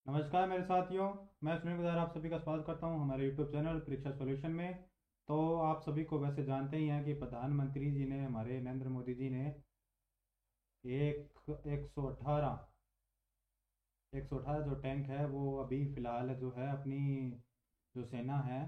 नमस्कार मेरे साथियों। मैं सुनील गुजार आप सभी का स्वागत करता हूं हमारे यूट्यूब चैनल परीक्षा सॉल्यूशन में। तो आप सभी को वैसे जानते ही हैं कि प्रधानमंत्री जी ने, हमारे नरेंद्र मोदी जी ने एक 118 जो टैंक है वो अभी फ़िलहाल जो है अपनी जो सेना है,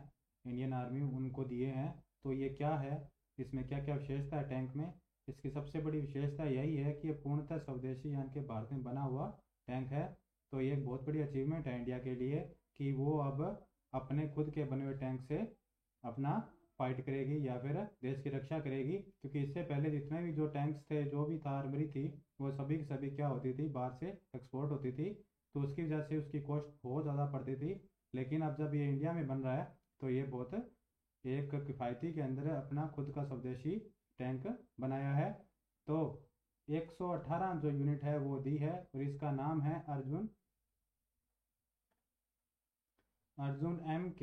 इंडियन आर्मी, उनको दिए हैं। तो ये क्या है, इसमें क्या क्या विशेषता है टैंक में? इसकी सबसे बड़ी विशेषता यही है कि ये पूर्णतः स्वदेशी यानी कि भारत में बना हुआ टैंक है। तो ये एक बहुत बड़ी अचीवमेंट है इंडिया के लिए कि वो अब अपने खुद के बने हुए टैंक से अपना फाइट करेगी या फिर देश की रक्षा करेगी। क्योंकि इससे पहले जितने भी जो टैंक्स थे, जो भी था, आर्मरी थी, वो सभी की सभी क्या होती थी, बाहर से एक्सपोर्ट होती थी। तो उसकी वजह से उसकी कॉस्ट बहुत ज़्यादा पड़ती थी। लेकिन अब जब ये इंडिया में बन रहा है तो ये बहुत एक किफ़ायती के अंदर अपना खुद का स्वदेशी टैंक बनाया है। तो 118 जो यूनिट है वो दी है और इसका नाम है अर्जुन अर्जुन MK।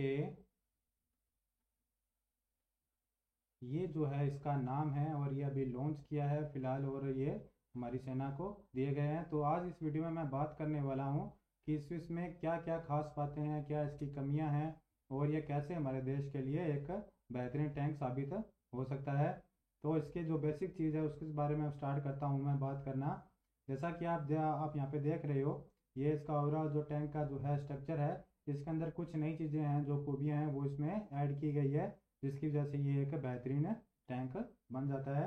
ये जो है इसका नाम है और ये अभी लॉन्च किया है फ़िलहाल, और ये हमारी सेना को दिए गए हैं। तो आज इस वीडियो में मैं बात करने वाला हूँ कि इसमें क्या क्या खास बातें हैं, क्या इसकी कमियां हैं, और ये कैसे हमारे देश के लिए एक बेहतरीन टैंक साबित हो सकता है। तो इसके जो बेसिक चीज़ है उसके बारे में स्टार्ट करता हूँ मैं बात करना। जैसा कि आप यहाँ पे देख रहे हो, ये इसका ओवरऑल जो टैंक का जो है स्ट्रक्चर है, इसके अंदर कुछ नई चीज़ें हैं, जो खूबियाँ हैं वो इसमें ऐड की गई है, जिसकी वजह से ये एक बेहतरीन टैंक बन जाता है।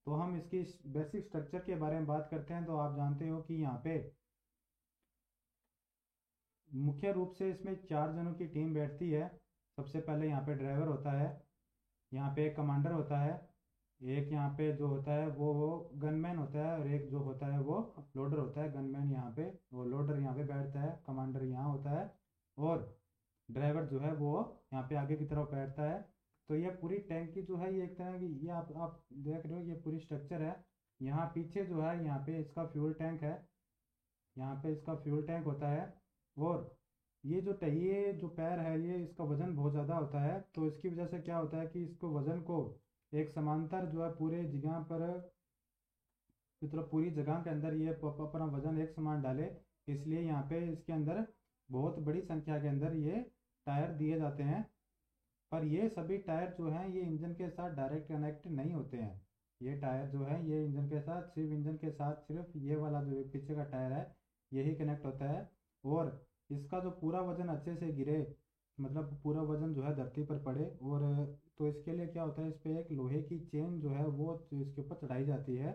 तो हम इसकी बेसिक स्ट्रक्चर के बारे में बात करते हैं। तो आप जानते हो कि यहाँ पे मुख्य रूप से इसमें 4 जनों की टीम बैठती है। सबसे पहले यहाँ पे ड्राइवर होता है, यहाँ पे एक कमांडर होता है, एक यहाँ पे जो होता है वो गनमैन होता है, और एक जो होता है वो लोडर होता है। गनमैन यहाँ पे, वो लोडर यहाँ पे बैठता है, कमांडर यहाँ होता है, और ड्राइवर जो है वो यहाँ पे आगे की तरफ बैठता है। तो ये पूरी टैंक की जो है ये एक तरह की, ये आप देख रहे हो, ये पूरी स्ट्रक्चर है। यहाँ पीछे जो है यहाँ पे इसका फ्यूल टैंक है, यहाँ पे इसका फ्यूल टैंक होता है। और ये जो ये जो पैर है, ये इसका वजन बहुत ज़्यादा होता है। तो इसकी वजह से क्या होता है कि इसको वजन को एक समांतर जो है पूरे जगह पर, मतलब पूरी जगह के अंदर ये अपना वजन एक समान डाले। इसलिए यहाँ पे इसके अंदर बहुत बड़ी संख्या के अंदर ये टायर दिए जाते हैं। पर ये सभी टायर जो हैं ये इंजन के साथ डायरेक्ट कनेक्ट नहीं होते हैं। ये टायर जो है ये इंजन के साथ, सिर्फ इंजन के साथ, सिर्फ ये वाला जो पीछे का टायर है यही कनेक्ट होता है। और इसका जो पूरा वजन अच्छे से गिरे, मतलब पूरा वजन जो है धरती पर पड़े, और तो इसके लिए क्या होता है, इस पे एक लोहे की चेन जो है वो इसके ऊपर चढ़ाई जाती है।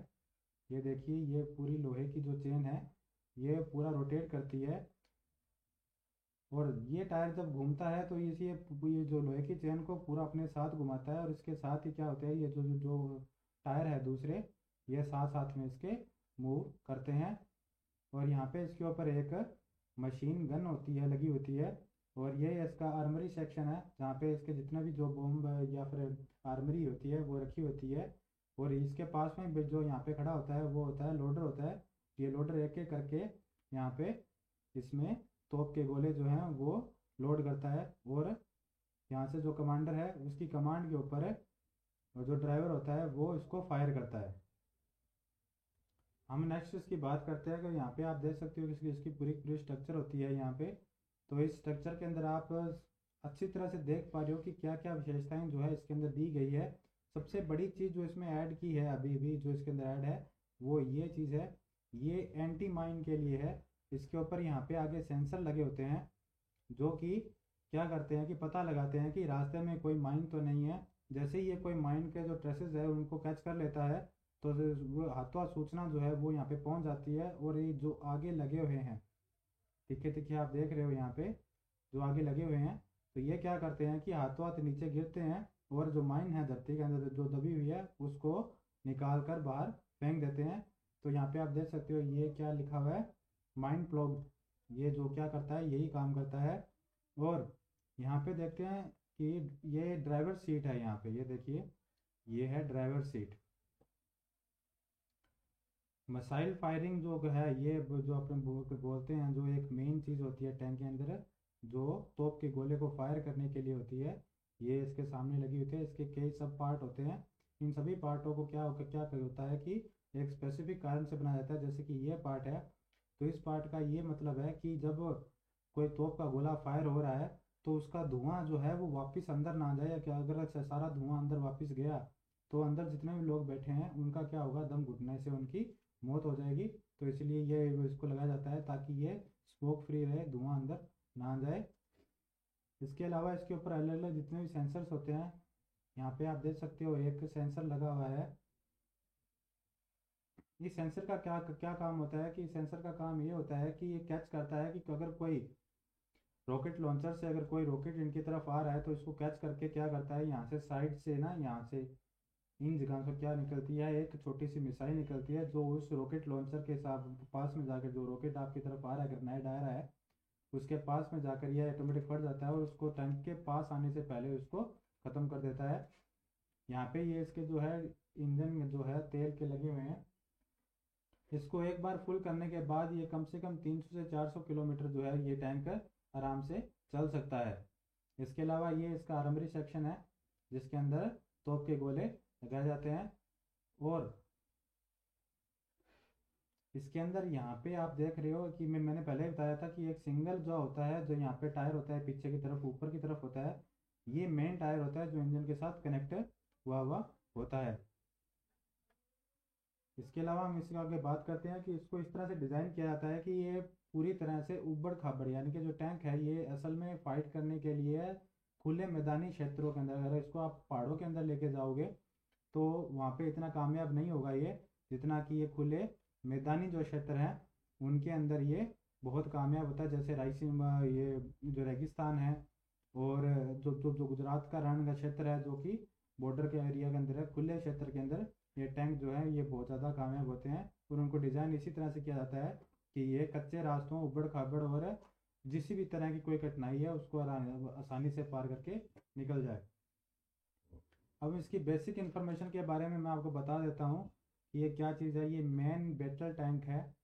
ये देखिए, ये पूरी लोहे की जो चेन है ये पूरा रोटेट करती है। और ये टायर जब घूमता है तो ये जो लोहे की चेन को पूरा अपने साथ घुमाता है, और इसके साथ ही क्या होता है, ये जो टायर है दूसरे, ये साथ साथ में इसके मूव करते हैं। और यहाँ पे इसके ऊपर एक मशीन गन होती है, लगी होती है। और ये इसका आर्मरी सेक्शन है, जहाँ पे इसके जितने भी जो बॉम्ब या फिर आर्मरी होती है वो रखी होती है। और इसके पास में भी जो यहाँ पे खड़ा होता है वो होता है लोडर होता है। ये लोडर एक एक करके यहाँ पे इसमें तोप के गोले जो हैं वो लोड करता है। और यहाँ से जो कमांडर है उसकी कमांड के ऊपर है, और जो ड्राइवर होता है वो इसको फायर करता है। हम नेक्स्ट इसकी बात करते हैं कि यहाँ पे आप देख सकते हो कि इसकी पूरी पूरी स्ट्रक्चर होती है यहाँ पे। तो इस स्ट्रक्चर के अंदर आप अच्छी तरह से देख पा रहे हो कि क्या क्या विशेषताएं जो है इसके अंदर दी गई है। सबसे बड़ी चीज़ जो इसमें ऐड की है, अभी भी जो इसके अंदर ऐड है, वो ये चीज़ है, ये एंटी माइन के लिए है। इसके ऊपर यहाँ पे आगे सेंसर लगे होते हैं, जो कि क्या करते हैं कि पता लगाते हैं कि रास्ते में कोई माइन तो नहीं है। जैसे ही ये कोई माइन के जो ट्रेसेस है उनको कैच कर लेता है, तो वो हाथों हाथ सूचना जो है वो यहाँ पे पहुँच जाती है। और ये जो आगे लगे हुए हैं, ठीक है आप देख रहे हो यहाँ पे जो आगे लगे हुए हैं, तो ये क्या करते हैं कि हाथों हाथ नीचे गिरते हैं, और जो माइन है धरती के अंदर जो दबी हुई है उसको निकाल कर बाहर फेंक देते हैं। तो यहाँ पे आप देख सकते हो ये क्या लिखा हुआ है, माइंड प्लॉग। ये जो क्या करता है यही काम करता है। और यहाँ पे देखते हैं कि ये ड्राइवर सीट है, यहाँ पे ये देखिए, ये है ड्राइवर सीट। मिसाइल फायरिंग जो है, ये जो अपने बोलते हैं, जो एक मेन चीज़ होती है टैंक के अंदर, जो तोप के गोले को फायर करने के लिए होती है, ये इसके सामने लगी होती है। इसके कई सब पार्ट होते हैं। इन सभी पार्टों को क्या होता है कि एक स्पेसिफिक कारण से बनाया जाता है। जैसे कि ये पार्ट है, तो इस पार्ट का ये मतलब है कि जब कोई तोप का गोला फायर हो रहा है तो उसका धुआं जो है वो वापस अंदर ना आ जाए, या क्या अगर सारा धुआं अंदर वापस गया तो अंदर जितने भी लोग बैठे हैं उनका क्या होगा, दम घुटने से उनकी मौत हो जाएगी। तो इसलिए ये इसको लगाया जाता है ताकि ये स्मोक फ्री रहे, धुआं अंदर ना जाए। इसके अलावा इसके ऊपर अलग अलग जितने भी सेंसर्स होते हैं, यहाँ पे आप देख सकते हो एक सेंसर लगा हुआ है। इस सेंसर का क्या क्या काम होता है कि सेंसर का काम ये होता है कि ये कैच करता है कि अगर कोई रॉकेट लॉन्चर से अगर कोई रॉकेट इनकी तरफ आ रहा है तो इसको कैच करके क्या करता है, यहाँ से साइड से ना, यहाँ से इन जगह से क्या निकलती है, एक छोटी सी मिसाइल निकलती है जो उस रॉकेट लॉन्चर के साथ पास में जाकर, जो रॉकेट आपकी तरफ आ रहा है, ग्रेनेड आ रहा है, उसके पास में जाकर यह ऑटोमेटिक फट जाता है और उसको टैंक के पास आने से पहले उसको ख़त्म कर देता है। यहाँ पे ये इसके जो है इंजन में जो है तेल के लगे हुए हैं। इसको एक बार फुल करने के बाद ये कम से कम 300 से 400 किलोमीटर जो है ये टैंक आराम से चल सकता है। इसके अलावा ये इसका आर्मरी सेक्शन है जिसके अंदर तोप के गोले लगाए जाते हैं। और इसके अंदर यहाँ पे आप देख रहे हो कि मैंने पहले ही बताया था कि एक सिंगल जो होता है, जो यहाँ पे टायर होता है पीछे की तरफ ऊपर की तरफ होता है, ये मेन टायर होता है जो इंजन के साथ कनेक्ट हुआ होता है। इसके अलावा हम इसके आगे बात करते हैं कि इसको इस तरह से डिज़ाइन किया जाता है कि ये पूरी तरह से उबड़ खाबड़, यानी कि जो टैंक है ये असल में फ़ाइट करने के लिए खुले मैदानी क्षेत्रों के अंदर, अगर इसको आप पहाड़ों के अंदर लेके जाओगे तो वहाँ पे इतना कामयाब नहीं होगा ये, जितना कि ये खुले मैदानी जो क्षेत्र हैं उनके अंदर ये बहुत कामयाब होता है। जैसे रायसीन, ये जो रेगिस्तान है, और जो गुजरात का रण का क्षेत्र है जो कि बॉर्डर के एरिया के अंदर है, खुले क्षेत्र के अंदर ये टैंक जो है ये बहुत ज़्यादा कामयाब होते हैं। और उनको डिज़ाइन इसी तरह से किया जाता है कि ये कच्चे रास्तों, उबड़ खाबड़ और जिस भी तरह की कोई कठिनाई है उसको आसानी से पार करके निकल जाए। अब इसकी बेसिक इन्फॉर्मेशन के बारे में मैं आपको बता देता हूँ कि ये क्या चीज़ है। ये मेन बैटल टैंक है,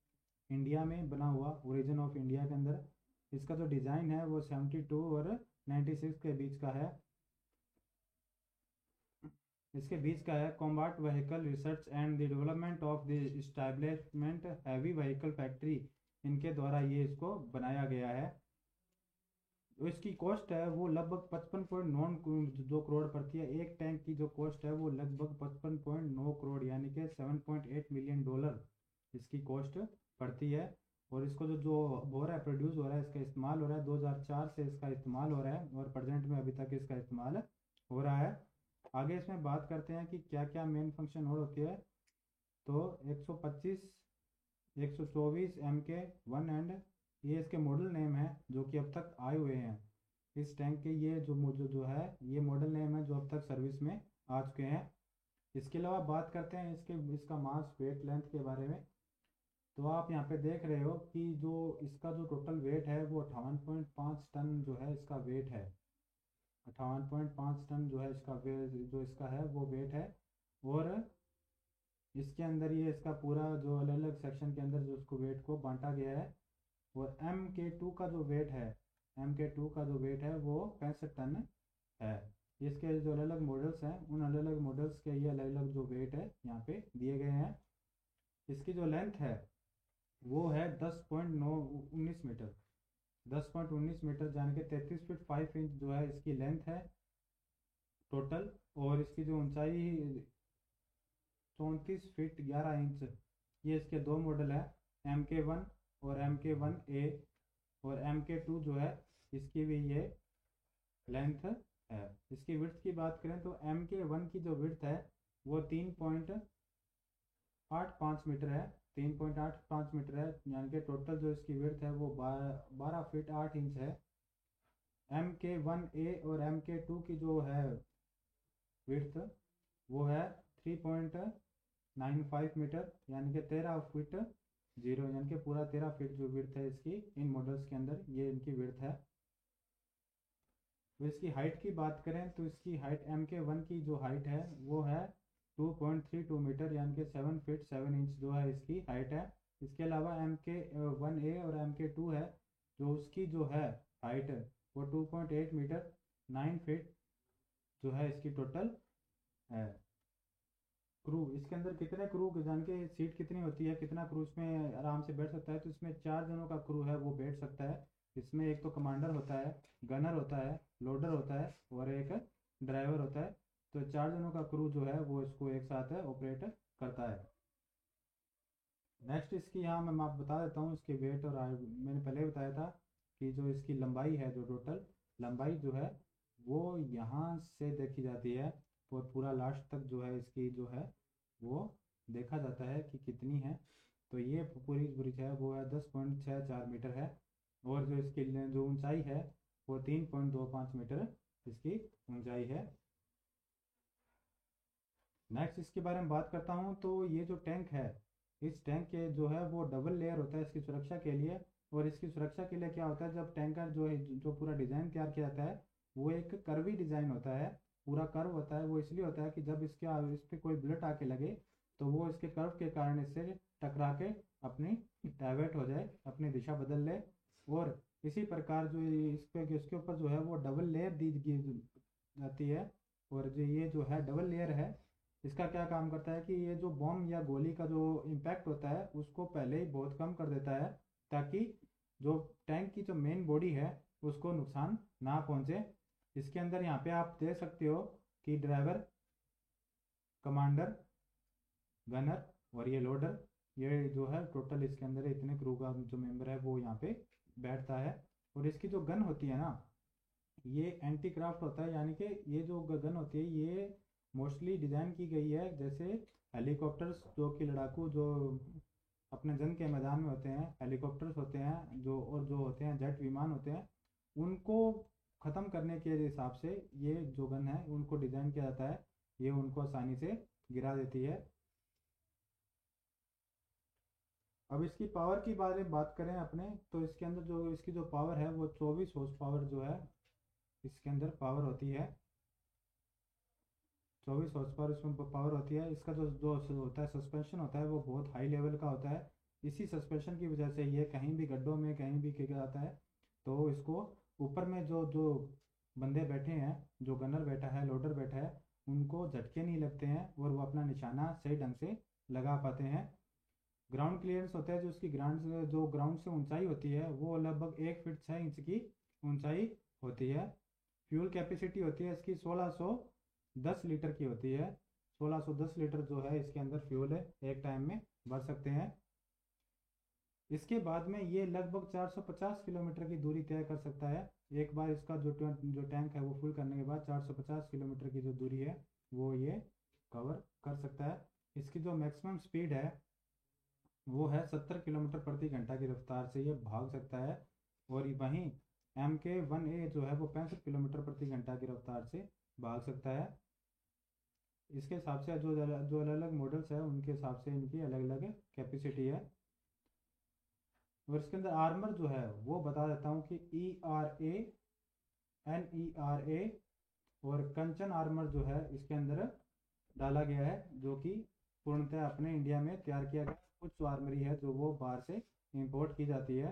इंडिया में बना हुआ, ओरिजिन ऑफ इंडिया के अंदर। इसका जो डिज़ाइन है वो 72 और 96 के बीच का है। इसके बीच का है। Combat vehicle research and the development of the establishment heavy vehicle factory, इनके द्वारा ये इसको बनाया गया है। जो इसकी कॉस्ट है वो लगभग 55.9 करोड़ पड़ती है। एक टैंक की जो कॉस्ट है वो लगभग 55.9 करोड़ यानी कि $7.8 मिलियन इसकी कॉस्ट पड़ती है। और इसको जो जो हो रहा है, प्रोड्यूस हो रहा है, इसका इस्तेमाल हो रहा है, 2004 से इसका इस्तेमाल हो रहा है और प्रेजेंट में अभी तक इसका इस्तेमाल हो रहा है। आगे इसमें बात करते हैं कि क्या क्या मेन फंक्शन और होती है। तो 125, 124 MK1 एंड ये इसके मॉडल नेम है जो कि अब तक आए हुए हैं इस टैंक के। ये जो है ये मॉडल नेम है जो अब तक सर्विस में आ चुके हैं। इसके अलावा बात करते हैं इसका मास वेट लेंथ के बारे में। तो आप यहाँ पे देख रहे हो कि जो इसका जो टोटल वेट है वो 58.5 टन जो है इसका वेट है। 58.5 टन जो है इसका वेट, जो इसका है वो वेट है। और इसके अंदर ये इसका पूरा जो अलग अलग सेक्शन के अंदर जो उसको वेट को बांटा गया है। और MK2 का जो वेट है, MK2 का जो वेट है वो 65 टन है। इसके जो अलग अलग मॉडल्स हैं उन अलग अलग मॉडल्स के ये अलग अलग जो वेट है यहाँ पे दिए गए हैं। इसकी जो लेंथ है वो है 10.19 मीटर, 10.19 मीटर यानी कि 33 फीट 5 इंच जो है इसकी लेंथ है टोटल। और इसकी जो ऊंचाई 34 फीट 11 इंच। ये इसके दो मॉडल है, MK1 और MK1A। और MK2 जो है इसकी भी ये लेंथ है। इसकी विड्थ की बात करें तो MK1 की जो विड्थ है वो 3.85 मीटर है, 3.85 मीटर है, यानी कि टोटल जो इसकी विड्थ है वो 12 फीट 8 इंच है। MK1A और MK2 की जो है विड्थ वो है 3.95 मीटर, यानी कि 13 फीट 0, यानी कि पूरा 13 फीट जो विड्थ है इसकी इन मॉडल्स के अंदर ये इनकी विड्थ है। तो इसकी हाइट की बात करें तो इसकी हाइट MK1 की जो हाइट है वो है 2.32 मीटर, यानी कि 7 फीट 7 इंच जो है इसकी हाइट है। इसके अलावा MK1A और MK2 है जो उसकी जो है हाइट वो 2.8 मीटर 9 फीट जो है इसकी टोटल है। क्रू, इसके अंदर कितने क्रू जान के सीट कितनी होती है, कितना क्रू इसमें आराम से बैठ सकता है, तो इसमें 4 जनों का क्रू है वो बैठ सकता है। इसमें एक तो कमांडर होता है, गनर होता है, लोडर होता है और एक ड्राइवर होता है। तो 4 जनों का क्रू जो है वो इसको एक साथ ऑपरेट करता है। नेक्स्ट इसकी यहाँ मैं आप बता देता हूँ इसके वेट और मैंने पहले ही बताया था कि जो इसकी लंबाई है, जो टोटल लंबाई जो है वो यहाँ से देखी जाती है और पूरा लास्ट तक जो है इसकी जो है वो देखा जाता है कि कितनी है। तो ये पूरी ब्रिज है वो है 10.64 मीटर है और जो इसकी जो ऊंचाई है वो 3.25 मीटर इसकी ऊंचाई है। नेक्स्ट इसके बारे में बात करता हूँ तो ये जो टैंक है, इस टैंक के जो है वो डबल लेयर होता है इसकी सुरक्षा के लिए। और इसकी सुरक्षा के लिए क्या होता है, जब टैंकर जो है जो पूरा डिज़ाइन तैयार किया जाता है वो एक कर्वी डिज़ाइन होता है, पूरा कर्व होता है। वो इसलिए होता है कि जब इस पर कोई बुलेट आके लगे तो वो इसके कर्व के कारण इससे टकरा के अपनी डाइवर्ट हो जाए, अपनी दिशा बदल ले। और इसी प्रकार जो इसके ऊपर जो है वो डबल लेयर दी जाती है। और जो ये जो है डबल लेयर है, इसका क्या काम करता है कि ये जो बॉम्ब या गोली का जो इम्पैक्ट होता है उसको पहले ही बहुत कम कर देता है, ताकि जो टैंक की जो मेन बॉडी है उसको नुकसान ना पहुंचे। इसके अंदर यहाँ पे आप देख सकते हो कि ड्राइवर, कमांडर, गनर और ये लोडर, ये जो है टोटल इसके अंदर इतने क्रू का जो मेंबर है वो यहाँ पे बैठता है। और इसकी जो गन होती है ना, ये एंटी क्राफ्ट होता है, यानी कि ये जो गन होती है ये मोस्टली डिज़ाइन की गई है जैसे हेलीकॉप्टर्स, जो कि लड़ाकू जो अपने जंग के मैदान में होते हैं, हेलीकॉप्टर्स होते हैं जो, और जो होते हैं जेट विमान होते हैं, उनको ख़त्म करने के हिसाब से ये जो गन है उनको डिज़ाइन किया जाता है। ये उनको आसानी से गिरा देती है। अब इसकी पावर की बारे में बात करें अपने, तो इसके अंदर जो इसकी जो पावर है वो 24 हॉर्स पावर जो है इसके अंदर पावर होती है। 24 हॉर्स पावर इसमें पावर होती है। इसका जो जो होता है सस्पेंशन होता है वो बहुत हाई लेवल का होता है। इसी सस्पेंशन की वजह से ये कहीं भी गड्ढों में कहीं भी गिर जाता है तो इसको ऊपर में जो जो बंदे बैठे हैं, जो गनर बैठा है, लोडर बैठा है, उनको झटके नहीं लगते हैं और वो अपना निशाना सही ढंग से लगा पाते हैं। ग्राउंड क्लियरेंस होता है, जो ग्राउंड से ऊंचाई होती है वो लगभग 1 फीट 6 इंच की ऊंचाई होती है। फ्यूल कैपेसिटी होती है इसकी 1610 लीटर की होती है। 1610 लीटर जो है इसके अंदर फ्यूल है एक टाइम में भर सकते हैं। इसके बाद में ये लगभग 450 किलोमीटर की दूरी तय कर सकता है। एक बार इसका जो टैंक है वो फुल करने के बाद 450 किलोमीटर की जो दूरी है वो ये कवर कर सकता है। इसकी जो मैक्सिमम स्पीड है वो है 70 किलोमीटर प्रति घंटा की रफ्तार से ये भाग सकता है। और वहीं MK1A जो है वो 65 किलोमीटर प्रति घंटा की रफ्तार से भाग सकता है। इसके हिसाब से जो अलग अलग मॉडल्स है उनके हिसाब से इनकी अलग अलग कैपेसिटी है। और इसके अंदर आर्मर जो है वो बता देता हूँ कि ERA, NERA और कंचन आर्मर जो है इसके अंदर डाला गया है, जो कि पूर्णतः अपने इंडिया में तैयार किया गया। कुछ आर्मरी है जो वो बाहर से इंपोर्ट की जाती है।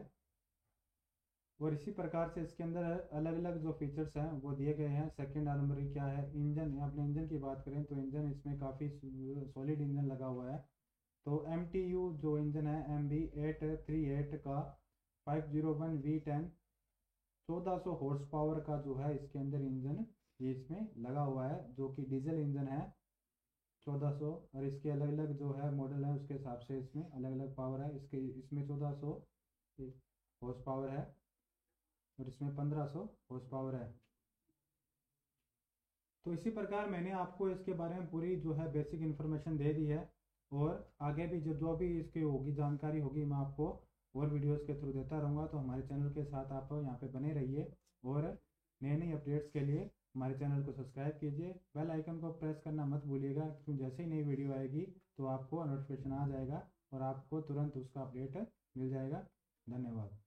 और इसी प्रकार से इसके अंदर अलग अलग जो फीचर्स हैं वो दिए गए हैं। सेकंड आर्मरी क्या है, इंजन, अपने इंजन की बात करें तो इंजन इसमें काफ़ी सॉलिड इंजन लगा हुआ है। तो MTU जो इंजन है MB838 का 501V10 1400 हॉर्स पावर का जो है इसके अंदर इंजन ये इसमें लगा हुआ है, जो कि डीजल इंजन है 1400। और इसके अलग अलग जो है मॉडल है उसके हिसाब से इसमें अलग अलग पावर है। इसमें 1400 हॉर्स पावर है और इसमें 1500 हॉर्स पावर है। तो इसी प्रकार मैंने आपको इसके बारे में पूरी जो है बेसिक इन्फॉर्मेशन दे दी है। और आगे भी जो भी इसकी होगी जानकारी होगी मैं आपको और वीडियोस के थ्रू देता रहूँगा। तो हमारे चैनल के साथ आप यहाँ पे बने रहिए और नए नए अपडेट्स के लिए हमारे चैनल को सब्सक्राइब कीजिए। बेल आइकन को प्रेस करना मत भूलिएगा, क्योंकि जैसे ही नई वीडियो आएगी तो आपको नोटिफिकेशन आ जाएगा और आपको तुरंत उसका अपडेट मिल जाएगा। धन्यवाद।